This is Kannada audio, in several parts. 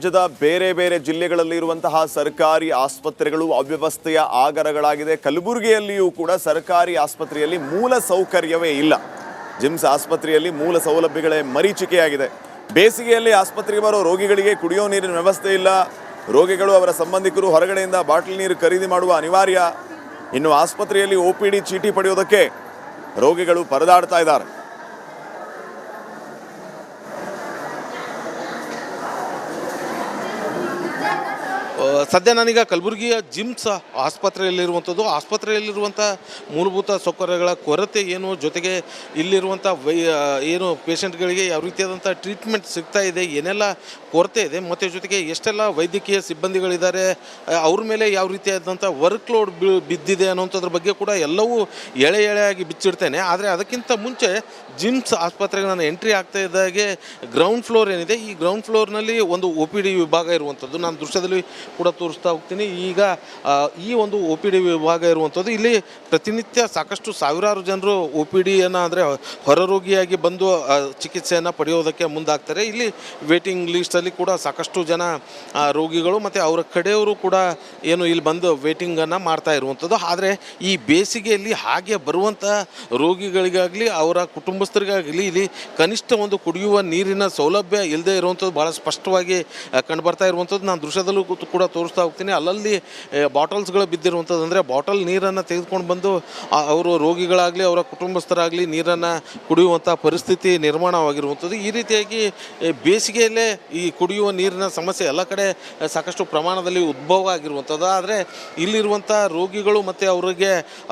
ರಾಜ್ಯದ ಬೇರೆ ಬೇರೆ ಜಿಲ್ಲೆಗಳಲ್ಲಿ ಇರುವಂತಹ ಸರ್ಕಾರಿ ಆಸ್ಪತ್ರೆಗಳು ಅವ್ಯವಸ್ಥೆಯ ಆಗರಗಳಾಗಿದೆ. ಕಲಬುರಗಿಯಲ್ಲಿಯೂ ಕೂಡ ಸರ್ಕಾರಿ ಆಸ್ಪತ್ರೆಯಲ್ಲಿ ಮೂಲ ಸೌಕರ್ಯವೇ ಇಲ್ಲ. ಜಿಮ್ಸ್ ಆಸ್ಪತ್ರೆಯಲ್ಲಿ ಮೂಲ ಸೌಲಭ್ಯಗಳೇ ಮರೀಚಿಕೆಯಾಗಿದೆ. ಬೇಸಿಗೆಯಲ್ಲಿ ಆಸ್ಪತ್ರೆಗೆ ಬರೋ ರೋಗಿಗಳಿಗೆ ಕುಡಿಯೋ ನೀರಿನ ವ್ಯವಸ್ಥೆ ಇಲ್ಲ. ರೋಗಿಗಳು ಅವರ ಸಂಬಂಧಿಕರು ಹೊರಗಡೆಯಿಂದ ಬಾಟಲ್ ನೀರು ಖರೀದಿ ಮಾಡುವ ಅನಿವಾರ್ಯ. ಇನ್ನು ಆಸ್ಪತ್ರೆಯಲ್ಲಿ OPD ಚೀಟಿ ಪಡೆಯೋದಕ್ಕೆ ರೋಗಿಗಳು ಪರದಾಡ್ತಾ ಇದ್ದಾರೆ. ಸದ್ಯ ನಾನೀಗ ಕಲಬುರಗಿಯ ಜಿಮ್ಸ್ ಆಸ್ಪತ್ರೆಯಲ್ಲಿರುವಂಥ ಮೂಲಭೂತ ಸೌಕರ್ಯಗಳ ಕೊರತೆ ಏನು, ಜೊತೆಗೆ ಇಲ್ಲಿರುವಂಥ ಏನು ಪೇಷಂಟ್ಗಳಿಗೆ ಯಾವ ರೀತಿಯಾದಂಥ ಟ್ರೀಟ್ಮೆಂಟ್ ಸಿಗ್ತಾ ಇದೆ, ಏನೆಲ್ಲ ಕೊರತೆ ಇದೆ, ಮತ್ತು ಜೊತೆಗೆ ಎಷ್ಟೆಲ್ಲ ವೈದ್ಯಕೀಯ ಸಿಬ್ಬಂದಿಗಳಿದ್ದಾರೆ, ಅವ್ರ ಮೇಲೆ ಯಾವ ರೀತಿಯಾದಂಥ ವರ್ಕ್ ಲೋಡ್ ಬಿದ್ದಿದೆ ಅನ್ನೋಂಥದ್ರ ಬಗ್ಗೆ ಕೂಡ ಎಲ್ಲವೂ ಎಳೆಯಾಗಿ ಬಿಚ್ಚಿಡ್ತೇನೆ. ಆದರೆ ಅದಕ್ಕಿಂತ ಮುಂಚೆ ಜಿಮ್ಸ್ ಆಸ್ಪತ್ರೆಗೆ ನಾನು ಎಂಟ್ರಿ ಆಗ್ತಾ ಇದ್ದಾಗೆ ಗ್ರೌಂಡ್ ಫ್ಲೋರ್ ಏನಿದೆ, ಈ ಗ್ರೌಂಡ್ ಫ್ಲೋರ್ನಲ್ಲಿ ಒಂದು OPD ವಿಭಾಗ ಇರುವಂಥದ್ದು ನಾನು ದೃಶ್ಯದಲ್ಲಿ ಕೂಡ ತೋರಿಸ್ತಾ ಹೋಗ್ತೀನಿ. ಈಗ ಈ ಒಂದು OPD ವಿಭಾಗ ಇರುವಂಥದ್ದು, ಇಲ್ಲಿ ಪ್ರತಿನಿತ್ಯ ಸಾಕಷ್ಟು ಸಾವಿರಾರು ಜನರು OPDಯನ್ನು ಅಂದರೆ ಹೊರರೋಗಿಯಾಗಿ ಬಂದು ಚಿಕಿತ್ಸೆಯನ್ನು ಪಡೆಯೋದಕ್ಕೆ ಮುಂದಾಗ್ತಾರೆ. ಇಲ್ಲಿ ವೇಟಿಂಗ್ ಲಿಸ್ಟಲ್ಲಿ ಕೂಡ ಸಾಕಷ್ಟು ಜನ ರೋಗಿಗಳು ಮತ್ತು ಅವರ ಕಡೆಯವರು ಕೂಡ ಏನು ಇಲ್ಲಿ ಬಂದು ವೇಟಿಂಗನ್ನು ಮಾಡ್ತಾ ಇರುವಂಥದ್ದು. ಆದರೆ ಈ ಬೇಸಿಗೆಯಲ್ಲಿ ಹಾಗೆ ಬರುವಂಥ ರೋಗಿಗಳಿಗಾಗಲಿ ಅವರ ಕುಟುಂಬಸ್ಥರಿಗಾಗಲಿ ಇಲ್ಲಿ ಕನಿಷ್ಠ ಒಂದು ಕುಡಿಯುವ ನೀರಿನ ಸೌಲಭ್ಯ ಇಲ್ಲದೆ ಇರುವಂಥದ್ದು ಭಾಳ ಸ್ಪಷ್ಟವಾಗಿ ಕಂಡುಬರ್ತಾ ಇರುವಂಥದ್ದು ನಾನು ದೃಶ್ಯದಲ್ಲೂ ಕೂಡ ತೋರಿಸ್ತಾ ಹೋಗ್ತೀನಿ. ಅಲ್ಲಲ್ಲಿ ಬಾಟಲ್ಸ್ಗಳು ಬಿದ್ದಿರುವಂಥದ್ದು, ಅಂದರೆ ಬಾಟಲ್ ನೀರನ್ನು ತೆಗೆದುಕೊಂಡು ಬಂದು ಅವರು ರೋಗಿಗಳಾಗಲಿ ಅವರ ಕುಟುಂಬಸ್ಥರಾಗಲಿ ನೀರನ್ನು ಕುಡಿಯುವಂಥ ಪರಿಸ್ಥಿತಿ ನಿರ್ಮಾಣವಾಗಿರುವಂಥದ್ದು. ಈ ರೀತಿಯಾಗಿ ಬೇಸಿಗೆಯಲ್ಲೇ ಈ ಕುಡಿಯುವ ನೀರಿನ ಸಮಸ್ಯೆ ಎಲ್ಲ ಕಡೆ ಸಾಕಷ್ಟು ಪ್ರಮಾಣದಲ್ಲಿ ಉದ್ಭವ ಆಗಿರುವಂಥದ್ದು. ಆದರೆ ಇಲ್ಲಿರುವಂಥ ರೋಗಿಗಳು ಮತ್ತು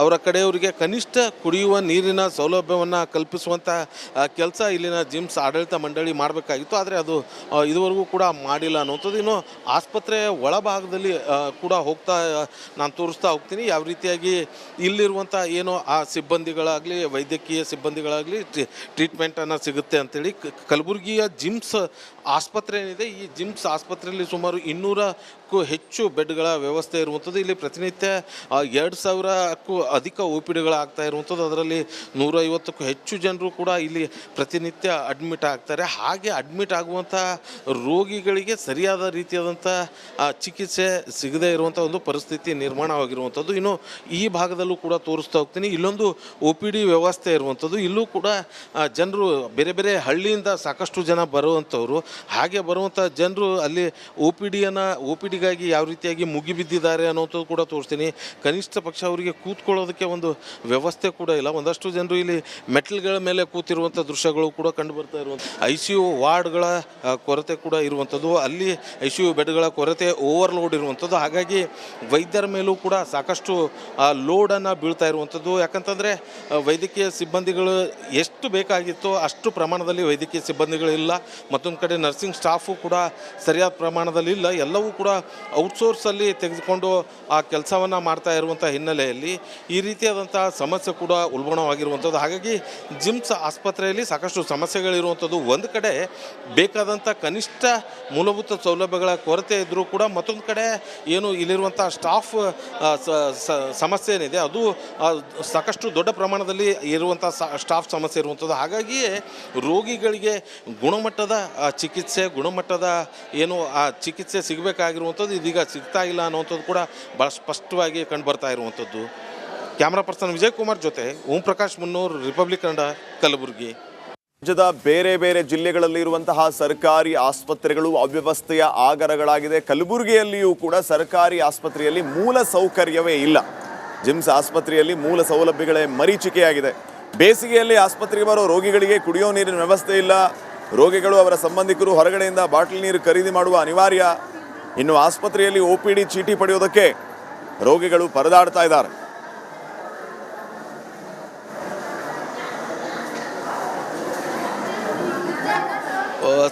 ಅವರ ಕಡೆಯವರಿಗೆ ಕನಿಷ್ಠ ಕುಡಿಯುವ ನೀರಿನ ಸೌಲಭ್ಯವನ್ನು ಕಲ್ಪಿಸುವಂಥ ಕೆಲಸ ಇಲ್ಲಿನ ಜಿಮ್ಸ್ ಆಡಳಿತ ಮಂಡಳಿ ಮಾಡಬೇಕಾಗಿತ್ತು. ಆದರೆ ಅದು ಇದುವರೆಗೂ ಕೂಡ ಮಾಡಿಲ್ಲ ಅನ್ನುವಂಥದ್ದು. ಇನ್ನು ಆಸ್ಪತ್ರೆಯ ಒಳಭಾಗದಲ್ಲಿ ಕೂಡ ನಾನು ತೋರಿಸ್ತಾ ಹೋಗ್ತೀನಿ ಯಾವ ರೀತಿಯಾಗಿ ಇಲ್ಲಿರುವಂಥ ಏನೋ ಆ ಸಿಬ್ಬಂದಿಗಳಾಗಲಿ ವೈದ್ಯಕೀಯ ಸಿಬ್ಬಂದಿಗಳಾಗಲಿ ಟ್ರೀಟ್ಮೆಂಟನ್ನು ಸಿಗುತ್ತೆ ಅಂಥೇಳಿ. ಕಲಬುರಗಿಯ ಜಿಮ್ಸ್ ಆಸ್ಪತ್ರೆ ಏನಿದೆ, ಈ ಜಿಮ್ಸ್ ಆಸ್ಪತ್ರೆಯಲ್ಲಿ ಸುಮಾರು 200ಕ್ಕೂ ಹೆಚ್ಚು ಬೆಡ್ಗಳ ವ್ಯವಸ್ಥೆ ಇರುವಂಥದ್ದು. ಇಲ್ಲಿ ಪ್ರತಿನಿತ್ಯ 2000ಕ್ಕೂ ಅಧಿಕ OPDಗಳಾಗ್ತಾ ಇರುವಂಥದ್ದು. ಅದರಲ್ಲಿ 150ಕ್ಕೂ ಹೆಚ್ಚು ಜನರು ಕೂಡ ಇಲ್ಲಿ ಪ್ರತಿನಿತ್ಯ ಅಡ್ಮಿಟ್ ಆಗ್ತಾರೆ. ಹಾಗೆ ಅಡ್ಮಿಟ್ ಆಗುವಂಥ ರೋಗಿಗಳಿಗೆ ಸರಿಯಾದ ರೀತಿಯಾದಂಥ ಚಿಕಿತ್ಸೆ ಸಿಗದೇ ಇರುವಂಥ ಒಂದು ಪರಿಸ್ಥಿತಿ ನಿರ್ಮಾಣವಾಗಿರುವಂಥದ್ದು. ಇನ್ನು ಈ ಭಾಗದಲ್ಲೂ ಕೂಡ ತೋರಿಸ್ತಾ ಹೋಗ್ತೀನಿ. ಇಲ್ಲೊಂದು OPD ವ್ಯವಸ್ಥೆ ಇರುವಂಥದ್ದು. ಇಲ್ಲೂ ಕೂಡ ಜನರು ಬೇರೆ ಬೇರೆ ಹಳ್ಳಿಯಿಂದ ಸಾಕಷ್ಟು ಜನ ಬರುವಂಥವ್ರು. ಹಾಗೆ ಬರುವಂಥ ಜನರು ಅಲ್ಲಿ OPDಗಾಗಿ ಯಾವ ರೀತಿಯಾಗಿ ಮುಗಿಬಿದ್ದಿದ್ದಾರೆ ಅನ್ನೋಂಥದ್ದು ಕೂಡ ತೋರಿಸ್ತೀನಿ. ಕನಿಷ್ಠ ಪಕ್ಷ ಅವರಿಗೆ ಕೂತ್ಕೊಳ್ಳೋದಕ್ಕೆ ಒಂದು ವ್ಯವಸ್ಥೆ ಕೂಡ ಇಲ್ಲ. ಒಂದಷ್ಟು ಜನರು ಇಲ್ಲಿ ಮೆಟ್ಲ್ಗಳ ಮೇಲೆ ಕೂತಿರುವಂಥ ದೃಶ್ಯಗಳು ಕೂಡ ಕಂಡು ಬರ್ತಾ ಇರುವಂಥ ICU ವಾರ್ಡ್ಗಳ ಕೊರತೆ ಕೂಡ ಇರುವಂಥದ್ದು. ಅಲ್ಲಿ ICU ಬೆಡ್ಗಳ ಕೊರತೆ ಓವರ್ಲೋಡ್ ಇರುವಂಥದ್ದು. ಹಾಗಾಗಿ ವೈದ್ಯರ ಮೇಲೂ ಕೂಡ ಸಾಕಷ್ಟು ಲೋಡನ್ನು ಬೀಳ್ತಾ ಇರುವಂಥದ್ದು. ಯಾಕಂತಂದರೆ ವೈದ್ಯಕೀಯ ಸಿಬ್ಬಂದಿಗಳು ಎಷ್ಟು ಬೇಕಾಗಿತ್ತೋ ಅಷ್ಟು ಪ್ರಮಾಣದಲ್ಲಿ ವೈದ್ಯಕೀಯ ಸಿಬ್ಬಂದಿಗಳಿಲ್ಲ. ಮತ್ತೊಂದು ಕಡೆ ನರ್ಸಿಂಗ್ ಸ್ಟಾಫು ಕೂಡ ಸರಿಯಾದ ಪ್ರಮಾಣದಲ್ಲಿ ಇಲ್ಲ. ಎಲ್ಲವೂ ಕೂಡ ಔಟ್ಸೋರ್ಸಲ್ಲಿ ತೆಗೆದುಕೊಂಡು ಆ ಕೆಲಸವನ್ನು ಮಾಡ್ತಾ ಇರುವಂಥ ಹಿನ್ನೆಲೆಯಲ್ಲಿ ಈ ರೀತಿಯಾದಂಥ ಸಮಸ್ಯೆ ಕೂಡ ಉಲ್ಬಣವಾಗಿರುವಂಥದ್ದು. ಹಾಗಾಗಿ ಜಿಮ್ಸ್ ಆಸ್ಪತ್ರೆಯಲ್ಲಿ ಸಾಕಷ್ಟು ಸಮಸ್ಯೆಗಳಿರುವಂಥದ್ದು. ಒಂದು ಕಡೆ ಬೇಕಾದಂಥ ಕನಿಷ್ಠ ಮೂಲಭೂತ ಸೌಲಭ್ಯಗಳ ಕೊರತೆ ಇದ್ದರೂ ಕೂಡ ಮತ್ತೊಂದು ಕಡೆ ಏನು ಇಲ್ಲಿರುವಂಥ ಸ್ಟಾಫ್ ಸಮಸ್ಯೆ ಏನಿದೆ ಅದು ಸಾಕಷ್ಟು ದೊಡ್ಡ ಪ್ರಮಾಣದಲ್ಲಿ ಇರುವಂಥ ಸ್ಟಾಫ್ ಸಮಸ್ಯೆ ಇರುವಂಥದ್ದು. ಹಾಗಾಗಿಯೇ ರೋಗಿಗಳಿಗೆ ಗುಣಮಟ್ಟದ ಚಿಕಿತ್ಸೆ ಏನು ಆ ಚಿಕಿತ್ಸೆ ಸಿಗಬೇಕಾಗಿರುವಂಥದ್ದು ಇದೀಗ ಸಿಗ್ತಾ ಇಲ್ಲ ಅನ್ನುವಂಥದ್ದು ಕೂಡ ಭಾಳ ಸ್ಪಷ್ಟವಾಗಿ ಕಂಡು ಬರ್ತಾ ಇರುವಂಥದ್ದು. ಕ್ಯಾಮ್ರಾ ಪರ್ಸನ್ ವಿಜಯ್ ಕುಮಾರ್ ಜೊತೆ ಓಂ ಪ್ರಕಾಶ್ ಮುನ್ನೂರ್, ರಿಪಬ್ಲಿಕ್ ಕನ್ನಡ, ಕಲಬುರಗಿ. ರಾಜ್ಯದ ಬೇರೆ ಬೇರೆ ಜಿಲ್ಲೆಗಳಲ್ಲಿ ಇರುವಂತಹ ಸರ್ಕಾರಿ ಆಸ್ಪತ್ರೆಗಳು ಅವ್ಯವಸ್ಥೆಯ ಆಗರಗಳಾಗಿದೆ. ಕಲಬುರಗಿಯಲ್ಲಿಯೂ ಕೂಡ ಸರ್ಕಾರಿ ಆಸ್ಪತ್ರೆಯಲ್ಲಿ ಮೂಲ ಸೌಕರ್ಯವೇ ಇಲ್ಲ. ಜಿಮ್ಸ್ ಆಸ್ಪತ್ರೆಯಲ್ಲಿ ಮೂಲ ಸೌಲಭ್ಯಗಳೇ ಮರೀಚಿಕೆಯಾಗಿದೆ. ಬೇಸಿಗೆಯಲ್ಲಿ ಆಸ್ಪತ್ರೆಗೆ ಬರೋ ರೋಗಿಗಳಿಗೆ ಕುಡಿಯೋ ನೀರಿನ ವ್ಯವಸ್ಥೆ ಇಲ್ಲ. ರೋಗಿಗಳು ಅವರ ಸಂಬಂಧಿಕರು ಹೊರಗಡೆಯಿಂದ ಬಾಟಲ್ ನೀರು ಖರೀದಿ ಮಾಡುವ ಅನಿವಾರ್ಯ. ಇನ್ನು ಆಸ್ಪತ್ರೆಯಲ್ಲಿ OPD ಚೀಟಿ ಪಡೆಯೋದಕ್ಕೆ ರೋಗಿಗಳು ಪರದಾಡ್ತಾ ಇದ್ದಾರೆ.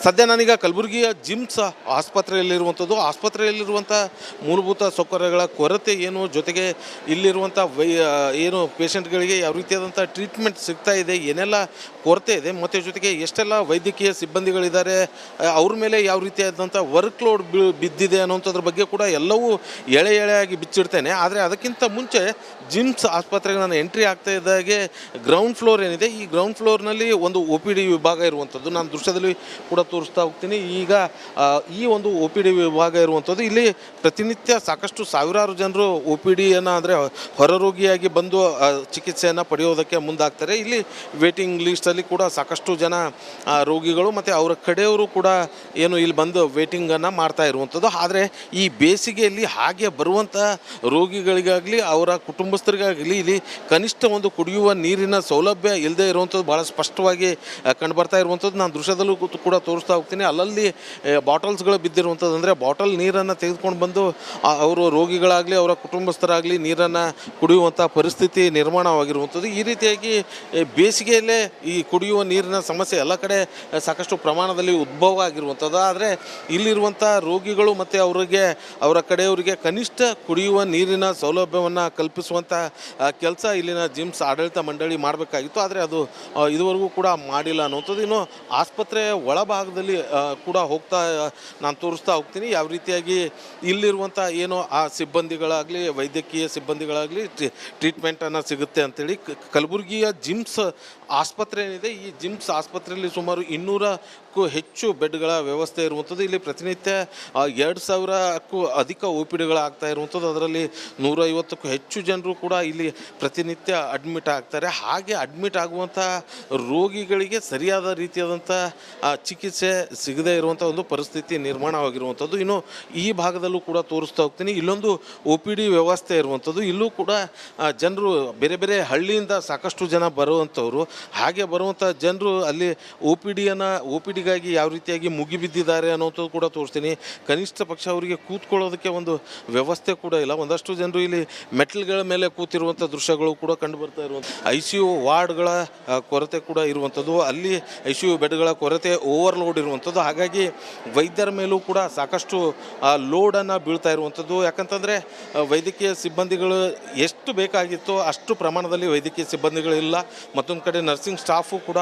ಸದ್ಯ ನಾನೀಗ ಕಲಬುರಗಿಯ ಜಿಮ್ಸ್ ಆಸ್ಪತ್ರೆಯಲ್ಲಿರುವಂಥ ಮೂಲಭೂತ ಸೌಕರ್ಯಗಳ ಕೊರತೆ ಏನು, ಜೊತೆಗೆ ಇಲ್ಲಿರುವಂಥ ಏನು ಪೇಷಂಟ್ಗಳಿಗೆ ಯಾವ ರೀತಿಯಾದಂಥ ಟ್ರೀಟ್ಮೆಂಟ್ ಸಿಗ್ತಾ ಇದೆ, ಏನೆಲ್ಲ ಕೊರತೆ ಇದೆ, ಮತ್ತು ಜೊತೆಗೆ ಎಷ್ಟೆಲ್ಲ ವೈದ್ಯಕೀಯ ಸಿಬ್ಬಂದಿಗಳಿದ್ದಾರೆ, ಅವ್ರ ಮೇಲೆ ಯಾವ ರೀತಿಯಾದಂಥ ವರ್ಕ್ ಲೋಡ್ ಬಿದ್ದಿದೆ ಅನ್ನೋಂಥದ್ರ ಬಗ್ಗೆ ಕೂಡ ಎಲ್ಲವೂ ಎಳೆಯಾಗಿ ಬಿಚ್ಚಿಡ್ತೇನೆ. ಆದರೆ ಅದಕ್ಕಿಂತ ಮುಂಚೆ ಜಿಮ್ಸ್ ಆಸ್ಪತ್ರೆಗೆ ನಾನು ಎಂಟ್ರಿ ಆಗ್ತಾ ಇದ್ದಾಗೆ ಗ್ರೌಂಡ್ ಫ್ಲೋರ್ ಏನಿದೆ, ಈ ಗ್ರೌಂಡ್ ಫ್ಲೋರ್ನಲ್ಲಿ ಒಂದು ಒ ಪಿ ಡಿ ವಿಭಾಗ ಇರುವಂಥದ್ದು ನಾನು ದೃಶ್ಯದಲ್ಲಿ ಕೂಡ ತೋರಿಸ್ತಾ ಹೋಗ್ತೀನಿ. ಈಗ ಈ ಒಂದು ಒ ಪಿ ಡಿ ವಿಭಾಗ ಇರುವಂಥದ್ದು, ಇಲ್ಲಿ ಪ್ರತಿನಿತ್ಯ ಸಾಕಷ್ಟು ಸಾವಿರಾರು ಜನರು ಒ ಪಿ ಡಿಯನ್ನು ಅಂದರೆ ಹೊರರೋಗಿಯಾಗಿ ಬಂದು ಚಿಕಿತ್ಸೆಯನ್ನು ಪಡೆಯೋದಕ್ಕೆ ಮುಂದಾಗ್ತಾರೆ. ಇಲ್ಲಿ ವೇಟಿಂಗ್ ಲಿಸ್ಟಲ್ಲಿ ಕೂಡ ಸಾಕಷ್ಟು ಜನ ರೋಗಿಗಳು ಮತ್ತು ಅವರ ಕಡೆಯವರು ಕೂಡ ಏನು ಇಲ್ಲಿ ಬಂದು ವೇಟಿಂಗನ್ನು ಮಾಡ್ತಾ ಇರುವಂಥದ್ದು. ಆದರೆ ಈ ಬೇಸಿಗೆಯಲ್ಲಿ ಹಾಗೆ ಬರುವಂಥ ರೋಗಿಗಳಿಗಾಗಲಿ ಅವರ ಕುಟುಂಬಸ್ಥರಿಗಾಗಲಿ ಇಲ್ಲಿ ಕನಿಷ್ಠ ಒಂದು ಕುಡಿಯುವ ನೀರಿನ ಸೌಲಭ್ಯ ಇಲ್ಲದೆ ಇರುವಂಥದ್ದು ಭಾಳ ಸ್ಪಷ್ಟವಾಗಿ ಕಂಡುಬರ್ತಾ ಇರುವಂಥದ್ದು ನಾನು ದೃಶ್ಯದಲ್ಲೂ ಕೂಡ ತೋರಿಸ್ತಾ ಹೋಗ್ತೀನಿ. ಅಲ್ಲಲ್ಲಿ ಬಾಟಲ್ಸ್ಗಳು ಬಿದ್ದಿರುವಂಥದ್ದು, ಅಂದರೆ ಬಾಟಲ್ ನೀರನ್ನು ತೆಗೆದುಕೊಂಡು ಬಂದು ಅವರು ರೋಗಿಗಳಾಗಲಿ ಅವರ ಕುಟುಂಬಸ್ಥರಾಗಲಿ ನೀರನ್ನು ಕುಡಿಯುವಂಥ ಪರಿಸ್ಥಿತಿ ನಿರ್ಮಾಣವಾಗಿರುವಂಥದ್ದು. ಈ ರೀತಿಯಾಗಿ ಬೇಸಿಗೆಯಲ್ಲೇ ಈ ಕುಡಿಯುವ ನೀರಿನ ಸಮಸ್ಯೆ ಎಲ್ಲ ಕಡೆ ಸಾಕಷ್ಟು ಪ್ರಮಾಣದಲ್ಲಿ ಉದ್ಭವ ಆಗಿರುವಂಥದ್ದು. ಆದರೆ ಇಲ್ಲಿರುವಂಥ ರೋಗಿಗಳು ಮತ್ತು ಅವರ ಕಡೆಯವರಿಗೆ ಕನಿಷ್ಠ ಕುಡಿಯುವ ನೀರಿನ ಸೌಲಭ್ಯವನ್ನು ಕಲ್ಪಿಸುವಂಥ ಕೆಲಸ ಇಲ್ಲಿನ ಜಿಮ್ಸ್ ಆಡಳಿತ ಮಂಡಳಿ ಮಾಡಬೇಕಾಗಿತ್ತು. ಆದರೆ ಅದು ಇದುವರೆಗೂ ಕೂಡ ಮಾಡಿಲ್ಲ ಅನ್ನುವಂಥದ್ದು. ಇನ್ನು ಆಸ್ಪತ್ರೆಯ ಒಳಭಾಗದಲ್ಲಿ ಕೂಡ ನಾನು ತೋರಿಸ್ತಾ ಹೋಗ್ತೀನಿ ಯಾವ ರೀತಿಯಾಗಿ ಇಲ್ಲಿರುವಂಥ ಏನು ಆ ಸಿಬ್ಬಂದಿಗಳಾಗಲಿ ವೈದ್ಯಕೀಯ ಸಿಬ್ಬಂದಿಗಳಾಗಲಿ ಟ್ರೀಟ್ಮೆಂಟನ್ನು ಸಿಗುತ್ತೆ ಅಂಥೇಳಿ. ಕಲಬುರಗಿಯ ಜಿಮ್ಸ್ ಆಸ್ಪತ್ರೆ ಏನಿದೆ, ಈ ಜಿಮ್ಸ್ ಆಸ್ಪತ್ರೆಯಲ್ಲಿ ಸುಮಾರು 200ಕ್ಕೂ ಹೆಚ್ಚು ಬೆಡ್ಗಳ ವ್ಯವಸ್ಥೆ ಇರುವಂಥದ್ದು. ಇಲ್ಲಿ ಪ್ರತಿನಿತ್ಯ 2000ಕ್ಕೂ ಅಧಿಕ ಒ ಪಿ ಡಿಗಳಾಗ್ತಾ ಇರುವಂಥದ್ದು. ಅದರಲ್ಲಿ 150ಕ್ಕೂ ಹೆಚ್ಚು ಜನರು ಕೂಡ ಇಲ್ಲಿ ಪ್ರತಿನಿತ್ಯ ಅಡ್ಮಿಟ್ ಆಗ್ತಾರೆ. ಹಾಗೆ ಅಡ್ಮಿಟ್ ಆಗುವಂಥ ರೋಗಿಗಳಿಗೆ ಸರಿಯಾದ ರೀತಿಯಾದಂಥ ಚಿಕಿತ್ಸೆ ಸಿಗದೇ ಇರುವಂಥ ಒಂದು ಪರಿಸ್ಥಿತಿ ನಿರ್ಮಾಣವಾಗಿರುವಂಥದ್ದು. ಇನ್ನು ಈ ಭಾಗದಲ್ಲೂ ಕೂಡ ತೋರಿಸ್ತಾ ಹೋಗ್ತೀನಿ. ಇಲ್ಲೊಂದು ಒ ಪಿ ಡಿ ವ್ಯವಸ್ಥೆ ಇರುವಂಥದ್ದು. ಇಲ್ಲೂ ಕೂಡ ಜನರು ಬೇರೆ ಬೇರೆ ಹಳ್ಳಿಯಿಂದ ಸಾಕಷ್ಟು ಜನ ಬರುವಂಥವ್ರು. ಹಾಗೆ ಬರುವಂಥ ಜನರು ಅಲ್ಲಿ ಒ ಪಿ ಡಿಗಾಗಿ ಯಾವ ರೀತಿಯಾಗಿ ಮುಗಿಬಿದ್ದಿದ್ದಾರೆ ಅನ್ನೋಂಥದ್ದು ಕೂಡ ತೋರಿಸ್ತೀನಿ. ಕನಿಷ್ಠ ಪಕ್ಷ ಅವರಿಗೆ ಕೂತ್ಕೊಳ್ಳೋದಕ್ಕೆ ಒಂದು ವ್ಯವಸ್ಥೆ ಕೂಡ ಇಲ್ಲ. ಒಂದಷ್ಟು ಜನರು ಇಲ್ಲಿ ಮೆಟ್ಲ್ಗಳ ಮೇಲೆ ಕೂತಿರುವಂಥ ದೃಶ್ಯಗಳು ಕೂಡ ಕಂಡು ಬರ್ತಾ ಇರುವಂಥ ICU ವಾರ್ಡ್ಗಳ ಕೊರತೆ ಕೂಡ ಇರುವಂಥದ್ದು. ಅಲ್ಲಿ ICU ಬೆಡ್ಗಳ ಕೊರತೆ ಓವರ್ಲೋಡ್ ಇರುವಂಥದ್ದು. ಹಾಗಾಗಿ ವೈದ್ಯರ ಮೇಲೂ ಕೂಡ ಸಾಕಷ್ಟು ಲೋಡನ್ನು ಬೀಳ್ತಾ ಇರುವಂಥದ್ದು. ಯಾಕಂತಂದರೆ ವೈದ್ಯಕೀಯ ಸಿಬ್ಬಂದಿಗಳು ಎಷ್ಟು ಬೇಕಾಗಿತ್ತೋ ಅಷ್ಟು ಪ್ರಮಾಣದಲ್ಲಿ ವೈದ್ಯಕೀಯ ಸಿಬ್ಬಂದಿಗಳಿಲ್ಲ. ಮತ್ತೊಂದು ಕಡೆ ನರ್ಸಿಂಗ್ ಸ್ಟಾಫು ಕೂಡ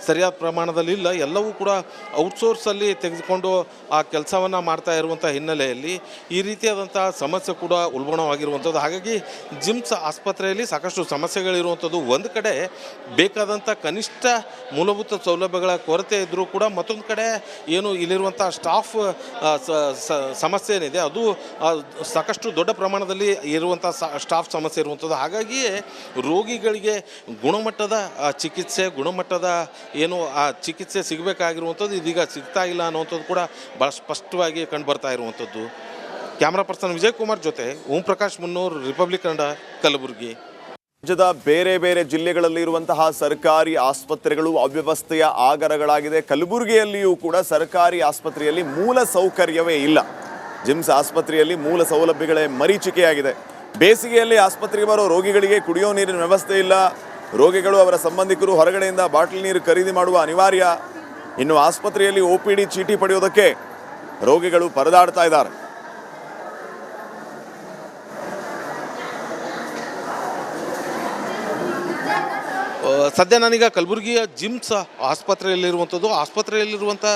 ಸರಿಯಾದ ಪ್ರಮಾಣದಲ್ಲಿ ಇಲ್ಲ. ಎಲ್ಲವೂ ಕೂಡ ಔಟ್ಸೋರ್ಸಲ್ಲಿ ತೆಗೆದುಕೊಂಡು ಆ ಕೆಲಸವನ್ನು ಮಾಡ್ತಾ ಇರುವಂಥ ಹಿನ್ನೆಲೆಯಲ್ಲಿ ಈ ರೀತಿಯಾದಂಥ ಸಮಸ್ಯೆ ಕೂಡ ಉಲ್ಬಣವಾಗಿರುವಂಥದ್ದು. ಹಾಗಾಗಿ ಜಿಮ್ಸ್ ಆಸ್ಪತ್ರೆಯಲ್ಲಿ ಸಾಕಷ್ಟು ಸಮಸ್ಯೆಗಳಿರುವಂಥದ್ದು. ಒಂದು ಕಡೆ ಬೇಕಾದಂಥ ಕನಿಷ್ಠ ಮೂಲಭೂತ ಸೌಲಭ್ಯಗಳ ಕೊರತೆ ಇದ್ದರೂ ಕೂಡ ಮತ್ತೊಂದು ಕಡೆ ಏನು ಇಲ್ಲಿರುವಂಥ ಸ್ಟಾಫ್ ಸಮಸ್ಯೆ ಏನಿದೆ ಅದು ಸಾಕಷ್ಟು ದೊಡ್ಡ ಪ್ರಮಾಣದಲ್ಲಿ ಇರುವಂಥ ಸ್ಟಾಫ್ ಸಮಸ್ಯೆ ಇರುವಂಥದ್ದು. ಹಾಗಾಗಿಯೇ ರೋಗಿಗಳಿಗೆ ಗುಣಮಟ್ಟದ ಚಿಕಿತ್ಸೆ ಗುಣಮಟ್ಟದ ಏನು ಆ ಚಿಕಿತ್ಸೆ ಸಿಗಬೇಕಾಗಿರುವಂಥದ್ದು ಇದೀಗ ಸಿಗ್ತಾ ಇಲ್ಲ ಅನ್ನುವಂಥದ್ದು ಕೂಡ ಭಾಳ ಸ್ಪಷ್ಟವಾಗಿ ಕಂಡುಬರ್ತಾ ಇರುವಂಥದ್ದು. ಕ್ಯಾಮ್ರಾ ಪರ್ಸನ್ ವಿಜಯ್ ಕುಮಾರ್ ಜೊತೆ ಓಂ ಪ್ರಕಾಶ್ ಮುನ್ನೂರ್, ರಿಪಬ್ಲಿಕ್ ಕನ್ನಡ, ಕಲಬುರಗಿ. ರಾಜ್ಯದ ಬೇರೆ ಬೇರೆ ಜಿಲ್ಲೆಗಳಲ್ಲಿ ಇರುವಂತಹ ಸರ್ಕಾರಿ ಆಸ್ಪತ್ರೆಗಳು ಅವ್ಯವಸ್ಥೆಯ ಆಗರಗಳಾಗಿದೆ. ಕಲಬುರಗಿಯಲ್ಲಿಯೂ ಕೂಡ ಸರ್ಕಾರಿ ಆಸ್ಪತ್ರೆಯಲ್ಲಿ ಮೂಲ ಸೌಕರ್ಯವೇ ಇಲ್ಲ. ಜಿಮ್ಸ್ ಆಸ್ಪತ್ರೆಯಲ್ಲಿ ಮೂಲ ಸೌಲಭ್ಯಗಳೇ ಮರೀಚಿಕೆಯಾಗಿದೆ. ಬೇಸಿಗೆಯಲ್ಲಿ ಆಸ್ಪತ್ರೆಗೆ ಬರೋ ರೋಗಿಗಳಿಗೆ ಕುಡಿಯೋ ನೀರಿನ ವ್ಯವಸ್ಥೆ ಇಲ್ಲ. ರೋಗಿಗಳು ಅವರ ಸಂಬಂಧಿಕರು ಹೊರಗಡೆಯಿಂದ ಬಾಟಲ್ ನೀರು ಖರೀದಿ ಮಾಡುವ ಅನಿವಾರ್ಯ. ಇನ್ನು ಆಸ್ಪತ್ರೆಯಲ್ಲಿ OPD ಚೀಟಿ ಪಡೆಯೋದಕ್ಕೆ ರೋಗಿಗಳು ಪರದಾಡ್ತಾ ಇದ್ದಾರೆ. ಸದ್ಯ ನಾನೀಗ ಕಲಬುರಗಿಯ ಜಿಮ್ಸ್ ಆಸ್ಪತ್ರೆಯಲ್ಲಿರುವಂಥ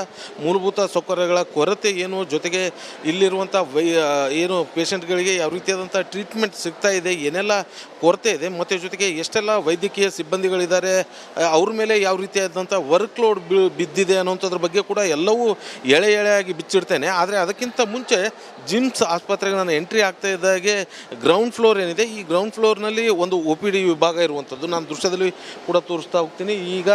ಮೂಲಭೂತ ಸೌಕರ್ಯಗಳ ಕೊರತೆ ಏನು, ಜೊತೆಗೆ ಇಲ್ಲಿರುವಂಥ ಏನು ಪೇಷಂಟ್ಗಳಿಗೆ ಯಾವ ರೀತಿಯಾದಂಥ ಟ್ರೀಟ್ಮೆಂಟ್ ಸಿಗ್ತಾ ಇದೆ, ಏನೆಲ್ಲ ಕೊರತೆ ಇದೆ, ಮತ್ತು ಜೊತೆಗೆ ಎಷ್ಟೆಲ್ಲ ವೈದ್ಯಕೀಯ ಸಿಬ್ಬಂದಿಗಳಿದ್ದಾರೆ, ಅವ್ರ ಮೇಲೆ ಯಾವ ರೀತಿಯಾದಂಥ ವರ್ಕ್ ಲೋಡ್ ಬಿದ್ದಿದೆ ಅನ್ನೋಂಥದ್ರ ಬಗ್ಗೆ ಕೂಡ ಎಲ್ಲವೂ ಎಳೆಯಾಗಿ ಬಿಚ್ಚಿಡ್ತೇನೆ. ಆದರೆ ಅದಕ್ಕಿಂತ ಮುಂಚೆ ಜಿಮ್ಸ್ ಆಸ್ಪತ್ರೆಗೆ ನಾನು ಎಂಟ್ರಿ ಆಗ್ತಾ ಇದ್ದಾಗೆ ಗ್ರೌಂಡ್ ಫ್ಲೋರ್ ಏನಿದೆ, ಈ ಗ್ರೌಂಡ್ ಫ್ಲೋರ್ನಲ್ಲಿ ಒಂದು OPD ವಿಭಾಗ ಇರುವಂಥದ್ದು ನಾನು ದೃಶ್ಯದಲ್ಲಿ ಕೂಡ ತೋರಿಸ್ತಾ ಹೋಗ್ತೀನಿ. ಈಗ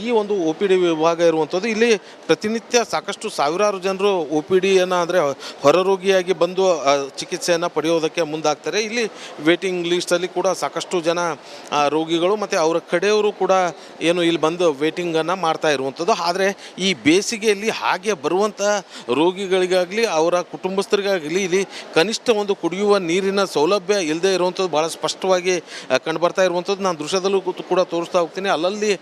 ಈ ಒಂದು OPD ವಿಭಾಗ ಇರುವಂಥದ್ದು, ಇಲ್ಲಿ ಪ್ರತಿನಿತ್ಯ ಸಾಕಷ್ಟು ಸಾವಿರಾರು ಜನರು OPDಯನ್ನು ಅಂದರೆ ಹೊರರೋಗಿಯಾಗಿ ಬಂದು ಚಿಕಿತ್ಸೆಯನ್ನು ಪಡೆಯೋದಕ್ಕೆ ಮುಂದಾಗ್ತಾರೆ. ಇಲ್ಲಿ ವೇಟಿಂಗ್ ಲಿಸ್ಟಲ್ಲಿ ಕೂಡ ಸಾಕಷ್ಟು ಜನ ರೋಗಿಗಳು ಮತ್ತು ಅವರ ಕಡೆಯವರು ಕೂಡ ಏನು ಇಲ್ಲಿ ಬಂದು ವೇಟಿಂಗನ್ನು ಮಾಡ್ತಾ ಇರುವಂಥದ್ದು. ಆದರೆ ಈ ಬೇಸಿಗೆಯಲ್ಲಿ ಹಾಗೆ ಬರುವಂಥ ರೋಗಿಗಳಿಗಾಗಲಿ ಅವರ ಕುಟುಂಬಸ್ಥರಿಗಾಗಲಿ ಇಲ್ಲಿ ಕನಿಷ್ಠ ಒಂದು ಕುಡಿಯುವ ನೀರಿನ ಸೌಲಭ್ಯ ಇಲ್ಲದೆ ಇರುವಂಥದ್ದು ಭಾಳ ಸ್ಪಷ್ಟವಾಗಿ ಕಂಡುಬರ್ತಾ ಇರುವಂಥದ್ದು ನಾನು ದೃಶ್ಯದಲ್ಲೂ ಕೂಡ ತೋರಿಸ್ತಾ ಹೋಗ್ತೀನಿ. ಅಲ್ಲಲ್ಲಿ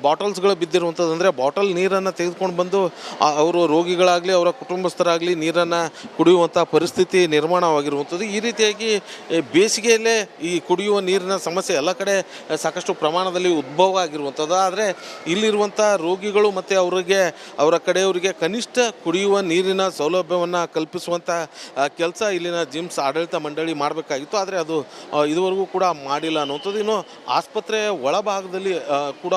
ಬಾಟಲ್ಸ್ಗಳು ಬಿದ್ದಿರುವಂಥದ್ದು, ಅಂದರೆ ಬಾಟಲ್ ನೀರನ್ನು ತೆಗೆದುಕೊಂಡು ಬಂದು ಅವರು ರೋಗಿಗಳಾಗಲಿ ಅವರ ಕುಟುಂಬಸ್ಥರಾಗಲಿ ನೀರನ್ನು ಕುಡಿಯುವಂಥ ಪರಿಸ್ಥಿತಿ ನಿರ್ಮಾಣವಾಗಿರುವಂಥದ್ದು. ಈ ರೀತಿಯಾಗಿ ಬೇಸಿಗೆಯಲ್ಲೇ ಈ ಕುಡಿಯುವ ನೀರಿನ ಸಮಸ್ಯೆ ಎಲ್ಲ ಕಡೆ ಸಾಕಷ್ಟು ಪ್ರಮಾಣದಲ್ಲಿ ಉದ್ಭವ ಆಗಿರುವಂಥದ್ದು. ಆದರೆ ಇಲ್ಲಿರುವಂಥ ರೋಗಿಗಳು ಮತ್ತು ಅವರ ಕಡೆಯವರಿಗೆ ಕನಿಷ್ಠ ಕುಡಿಯುವ ನೀರಿನ ಸೌಲಭ್ಯವನ್ನು ಕಲ್ಪಿಸುವಂಥ ಕೆಲಸ ಇಲ್ಲಿನ ಜಿಮ್ಸ್ ಆಡಳಿತ ಮಂಡಳಿ ಮಾಡಬೇಕಾಗಿತ್ತು. ಆದರೆ ಅದು ಇದುವರೆಗೂ ಕೂಡ ಮಾಡಿಲ್ಲ ಅನ್ನುವಂಥದ್ದು. ಇನ್ನು ಆಸ್ಪತ್ರೆಯ ಒಳಭಾಗದಲ್ಲಿ ಕೂಡ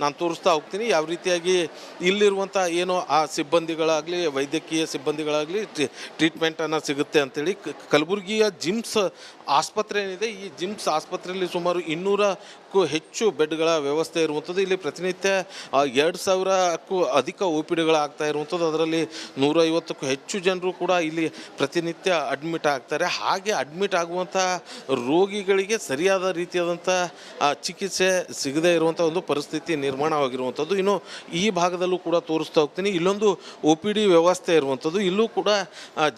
ನಾನು ತೋರಿಸ್ತಾ ಹೋಗ್ತೀನಿ ಯಾವ ರೀತಿಯಾಗಿ ಇಲ್ಲಿರುವಂಥ ಏನೋ ಆ ಸಿಬ್ಬಂದಿಗಳಾಗಲಿ ವೈದ್ಯಕೀಯ ಸಿಬ್ಬಂದಿಗಳಾಗಲಿ ಟ್ರೀಟ್ಮೆಂಟನ್ನು ಸಿಗುತ್ತೆ ಅಂತೇಳಿ. ಕಲಬುರಗಿಯ ಜಿಮ್ಸ್ ಆಸ್ಪತ್ರೆ ಏನಿದೆ, ಈ ಜಿಮ್ಸ್ ಆಸ್ಪತ್ರೆಯಲ್ಲಿ ಸುಮಾರು 200ಕ್ಕೂ ಹೆಚ್ಚು ಬೆಡ್ಗಳ ವ್ಯವಸ್ಥೆ ಇರುವಂಥದ್ದು. ಇಲ್ಲಿ ಪ್ರತಿನಿತ್ಯ 2000ಕ್ಕೂ ಅಧಿಕ OPDಗಳಾಗ್ತಾ ಇರುವಂಥದ್ದು. ಅದರಲ್ಲಿ 150ಕ್ಕೂ ಹೆಚ್ಚು ಜನರು ಕೂಡ ಇಲ್ಲಿ ಪ್ರತಿನಿತ್ಯ ಅಡ್ಮಿಟ್ ಆಗ್ತಾರೆ. ಹಾಗೆ ಅಡ್ಮಿಟ್ ಆಗುವಂಥ ರೋಗಿಗಳಿಗೆ ಸರಿಯಾದ ರೀತಿಯಾದಂಥ ಚಿಕಿತ್ಸೆ ಸಿಗದೇ ಇರುವಂಥ ಒಂದು ಪರಿಸ್ಥಿತಿ ನಿರ್ಮಾಣವಾಗಿರುವಂಥದ್ದು. ಇನ್ನು ಈ ಭಾಗದಲ್ಲೂ ಕೂಡ ತೋರಿಸ್ತಾ ಹೋಗ್ತೀನಿ. ಇಲ್ಲೊಂದು OPD ವ್ಯವಸ್ಥೆ ಇರುವಂಥದ್ದು. ಇಲ್ಲೂ ಕೂಡ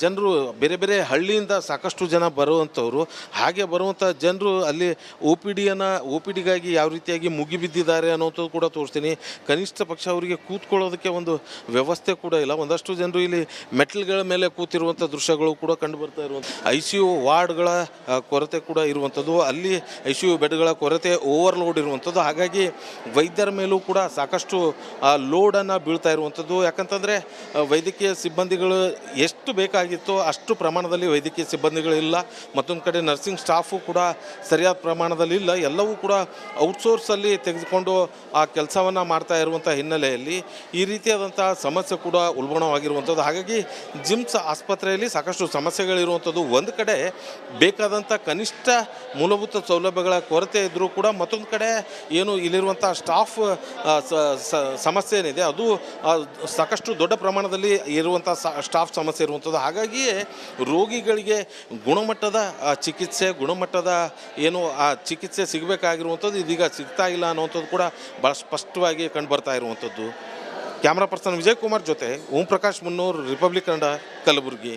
ಜನರು ಬೇರೆ ಬೇರೆ ಹಳ್ಳಿಯಿಂದ ಸಾಕಷ್ಟು ಜನ ಬರುವಂಥವ್ರು. ಹಾಗೆ ಬರುವಂಥ ಜನರು ಅಲ್ಲಿ OPDಗಾಗಿ ಯಾವ ರೀತಿಯಾಗಿ ಮುಗಿಬಿದ್ದಿದ್ದಾರೆ ಅನ್ನೋಂಥದ್ದು ಕೂಡ ತೋರಿಸ್ತೀನಿ. ಕನಿಷ್ಠ ಪಕ್ಷ ಅವರಿಗೆ ಕೂತ್ಕೊಳ್ಳೋದಕ್ಕೆ ಒಂದು ವ್ಯವಸ್ಥೆ ಕೂಡ ಇಲ್ಲ. ಒಂದಷ್ಟು ಜನರು ಇಲ್ಲಿ ಮೆಟ್ಲ್ಗಳ ಮೇಲೆ ಕೂತಿರುವಂಥ ದೃಶ್ಯಗಳು ಕೂಡ ಕಂಡು ಬರ್ತಾ ಇರುವಂಥ ICU ವಾರ್ಡ್ಗಳ ಕೊರತೆ ಕೂಡ ಇರುವಂಥದ್ದು. ಅಲ್ಲಿ ICU ಬೆಡ್ಗಳ ಕೊರತೆ ಓವರ್ಲೋಡ್ ಇರುವಂಥದ್ದು. ಹಾಗಾಗಿ ವೈದ್ಯರ ಮೇಲೂ ಕೂಡ ಸಾಕಷ್ಟು ಲೋಡನ್ನು ಬೀಳ್ತಾ ಇರುವಂಥದ್ದು. ಯಾಕಂತಂದರೆ ವೈದ್ಯಕೀಯ ಸಿಬ್ಬಂದಿಗಳು ಎಷ್ಟು ಬೇಕಾಗಿತ್ತೋ ಅಷ್ಟು ಪ್ರಮಾಣದಲ್ಲಿ ವೈದ್ಯಕೀಯ ಸಿಬ್ಬಂದಿಗಳಿಲ್ಲ. ಮತ್ತೊಂದು ಕಡೆ ನರ್ಸಿಂಗ್ ಸ್ಟಾಫು ಕೂಡ ಸರಿಯಾದ ಪ್ರಮಾಣದಲ್ಲಿ ಇಲ್ಲ. ಎಲ್ಲವೂ ಕೂಡ ಔಟ್ಸೋರ್ಸಲ್ಲಿ ತೆಗೆದುಕೊಂಡು ಆ ಕೆಲಸವನ್ನು ಮಾಡ್ತಾ ಇರುವಂಥ ಹಿನ್ನೆಲೆಯಲ್ಲಿ ಈ ರೀತಿಯಾದಂಥ ಸಮಸ್ಯೆ ಕೂಡ ಉಲ್ಬಣವಾಗಿರುವಂಥದ್ದು. ಹಾಗಾಗಿ ಜಿಮ್ಸ್ ಆಸ್ಪತ್ರೆಯಲ್ಲಿ ಸಾಕಷ್ಟು ಸಮಸ್ಯೆಗಳಿರುವಂಥದ್ದು. ಒಂದು ಕಡೆ ಬೇಕಾದಂಥ ಕನಿಷ್ಠ ಮೂಲಭೂತ ಸೌಲಭ್ಯಗಳ ಕೊರತೆ ಇದ್ದರೂ ಕೂಡ ಮತ್ತೊಂದು ಕಡೆ ಏನು ಇಲ್ಲಿರುವಂಥ ಸ್ಟಾಫ್ ಸಮಸ್ಯೆ ಏನಿದೆ ಅದು ಸಾಕಷ್ಟು ದೊಡ್ಡ ಪ್ರಮಾಣದಲ್ಲಿ ಇರುವಂಥ ಸ್ಟಾಫ್ ಸಮಸ್ಯೆ ಇರುವಂಥದ್ದು. ಹಾಗಾಗಿಯೇ ರೋಗಿಗಳಿಗೆ ಗುಣಮಟ್ಟದ ಚಿಕಿತ್ಸೆ ಗುಣಮಟ್ಟದ ಏನು ಆ ಚಿಕಿತ್ಸೆ ಸಿಗಬೇಕಾಗಿರುವಂಥದ್ದು ಇದೀಗ ಸಿಗ್ತಾ ಇಲ್ಲ ಅನ್ನುವಂಥದ್ದು ಕೂಡ ಭಾಳ ಸ್ಪಷ್ಟವಾಗಿ ಕಂಡುಬರ್ತಾ ಇರುವಂಥದ್ದು. ಕ್ಯಾಮ್ರಾ ಪರ್ಸನ್ ವಿಜಯ್ ಕುಮಾರ್ ಜೊತೆ ಓಂ ಪ್ರಕಾಶ್ ಮುನ್ನೂರ್, ರಿಪಬ್ಲಿಕ್ ಕನ್ನಡ, ಕಲಬುರಗಿ.